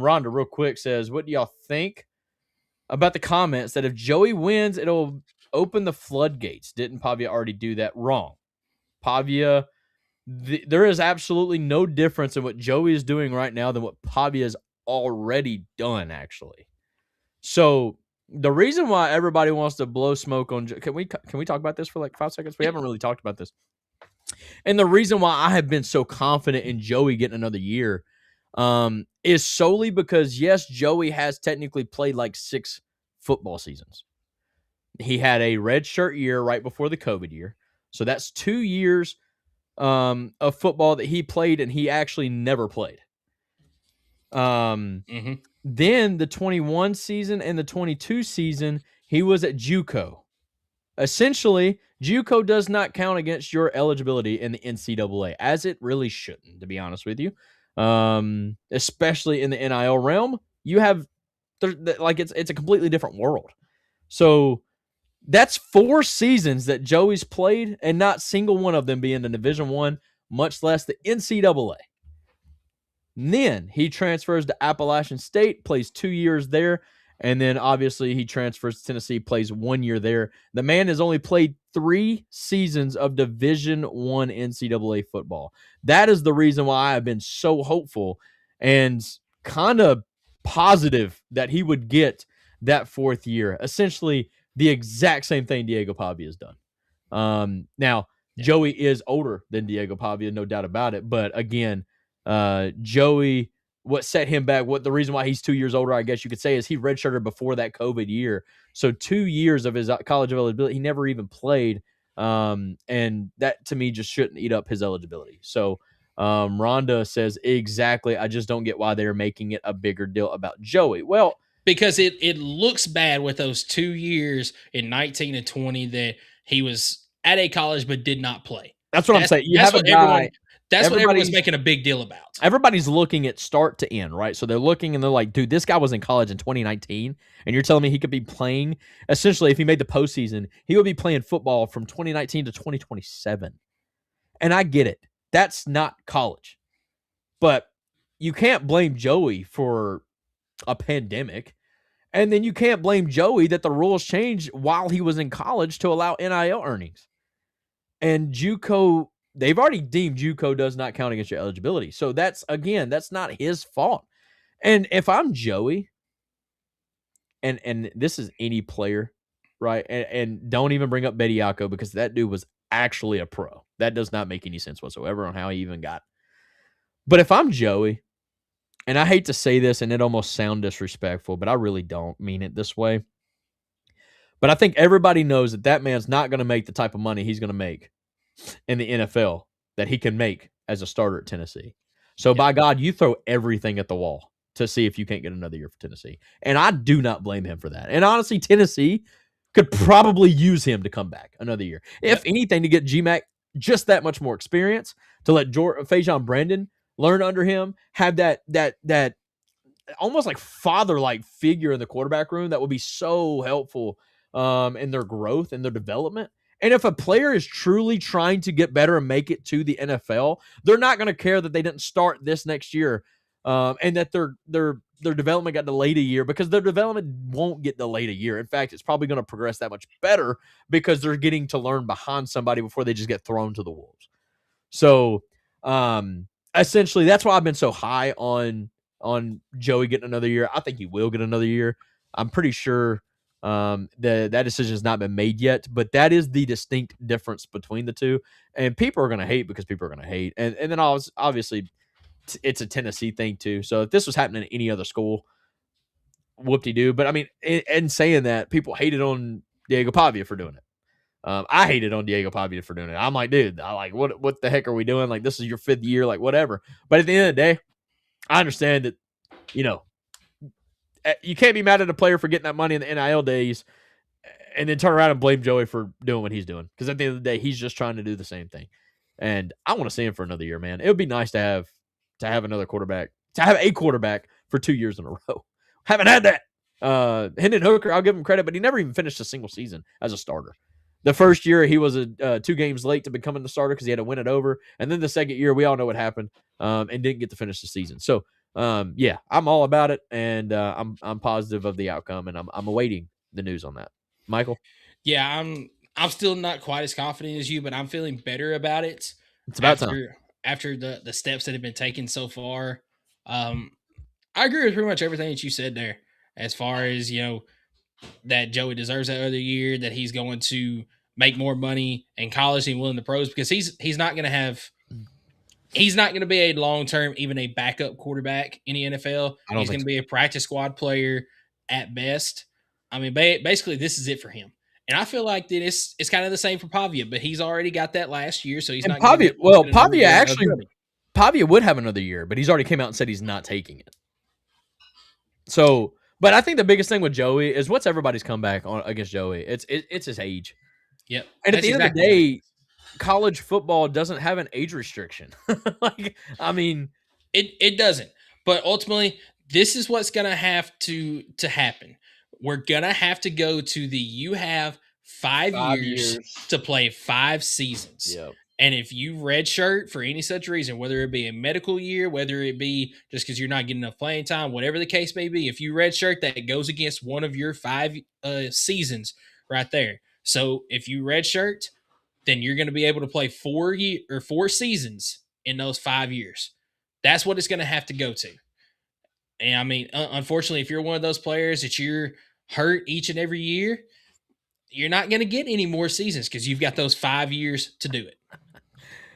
Rhonda, real quick, says, what do y'all think about the comments that if Joey wins, it'll open the floodgates? Didn't Pavia already do that? Wrong. Pavia, there is absolutely no difference in what Joey is doing right now than what Pavia has already done, actually. So the reason why everybody wants to blow smoke on, can we talk about this for like 5 seconds? We haven't really talked about this. And the reason why I have been so confident in Joey getting another year is solely because, yes, Joey has technically played like 6 football seasons. He had a red shirt year right before the COVID year. So that's 2 years of football that he played, and he actually never played. Then the 21 season and the 22 season, he was at JUCO. Essentially, JUCO does not count against your eligibility in the NCAA, as it really shouldn't, to be honest with you. Especially in the NIL realm, you have it's a completely different world. So that's 4 seasons that Joey's played, and not single one of them being in Division I, much less the NCAA. And then he transfers to Appalachian State, plays 2 years there, and then obviously he transfers to Tennessee, plays 1 year there. The man has only played 3 seasons of Division I NCAA football. That is the reason why I've been so hopeful and kind of positive that he would get that 4th year. Essentially, the exact same thing Diego Pavia has done. Now, Joey is older than Diego Pavia, no doubt about it. But again, Joey, what set him back, what the reason why he's 2 years older, I guess you could say, is he redshirted before that COVID year. So 2 years of his college eligibility, he never even played. And that to me just shouldn't eat up his eligibility. So Rhonda says, exactly, I just don't get why they're making it a bigger deal about Joey. Well, because it looks bad with those 2 years in 19 and 20 that he was at a college but did not play. That's what I'm saying. You have a guy. That's what everyone's making a big deal about. Everybody's looking at start to end, right? So they're looking and they're like, dude, this guy was in college in 2019, and you're telling me he could be playing, essentially, if he made the postseason, he would be playing football from 2019 to 2027. And I get it. That's not college. But you can't blame Joey for a pandemic. And then you can't blame Joey that the rules changed while he was in college to allow NIL earnings. And JUCO, they've already deemed JUCO does not count against your eligibility. So that's not his fault. And if I'm Joey, and this is any player, right? And don't even bring up Bediako, because that dude was actually a pro. That does not make any sense whatsoever on how he even got. But if I'm Joey, and I hate to say this and it almost sounds disrespectful, but I really don't mean it this way. But I think everybody knows that man's not going to make the type of money he's going to make in the NFL that he can make as a starter at Tennessee. So by God, you throw everything at the wall to see if you can't get another year for Tennessee. And I do not blame him for that. And honestly, Tennessee could probably use him to come back another year. If anything, to get GMAC just that much more experience, to let Fajon Brandon learn under him, have that almost like father-like figure in the quarterback room that would be so helpful in their growth and their development. And if a player is truly trying to get better and make it to the NFL, they're not going to care that they didn't start this next year and that their development got delayed a year, because their development won't get delayed a year. In fact, it's probably going to progress that much better because they're getting to learn behind somebody before they just get thrown to the wolves. So essentially, that's why I've been so high on Joey getting another year. I think he will get another year. I'm pretty sure that decision has not been made yet, but that is the distinct difference between the two. And people are going to hate because people are going to hate. And then obviously it's a Tennessee thing too. So if this was happening at any other school, whoop-de-doo. But I mean, in saying that, people hated on Diego Pavia for doing it. I hated on Diego Pavia for doing it. I'm like, dude, what the heck are we doing? Like, this is your 5th year, like whatever. But at the end of the day, I understand that, you can't be mad at a player for getting that money in the NIL days and then turn around and blame Joey for doing what he's doing. Because at the end of the day, he's just trying to do the same thing. And I want to see him for another year, man. It would be nice to have another quarterback, to have a quarterback for 2 years in a row. Haven't had that. Hendon Hooker, I'll give him credit, but he never even finished a single season as a starter. The first year, he was 2 games late to becoming the starter because he had to win it over. And then the second year, we all know what happened, and didn't get to finish the season. So Yeah, I'm all about it, and I'm positive of the outcome, and I'm awaiting the news on that. Michael, Yeah, I'm still not quite as confident as you, but I'm feeling better about it it's about time. after the steps that have been taken so far. Um, I agree with pretty much everything that you said there, as far as that Joey deserves that other year, that he's going to make more money in college than he will in the pros, because he's not going to have he's not going to be a long term, even a backup quarterback in the NFL. I don't He's think going to so. be a practice squad player at best. I mean, basically, this is it for him. And I feel like that it's kind of the same for Pavia, but he's already got that last year, so he's And not going to Pavia, get well, another Pavia year of actually, running. Pavia would have another year, but he's already came out and said he's not taking it. So, but I think the biggest thing with Joey is what's everybody's comeback on against Joey. It's his age, Yep, and at that's the end of the exactly what it day, is. college football doesn't have an age restriction. Like, I mean, It doesn't. But ultimately, this is what's gonna have to happen. We're gonna have to go to the you have 5 years 5 years. to play 5 seasons. Yep. And if you redshirt for any such reason, whether it be a medical year, whether it be just because you're not getting enough playing time, whatever the case may be, if you redshirt, that goes against one of your 5 seasons right there. So if you redshirt, then you're going to be able to play 4 seasons in those 5 years. That's what it's going to have to go to. And I mean, unfortunately, if you're one of those players that you're hurt each and every year, you're not going to get any more seasons because you've got those 5 years to do it.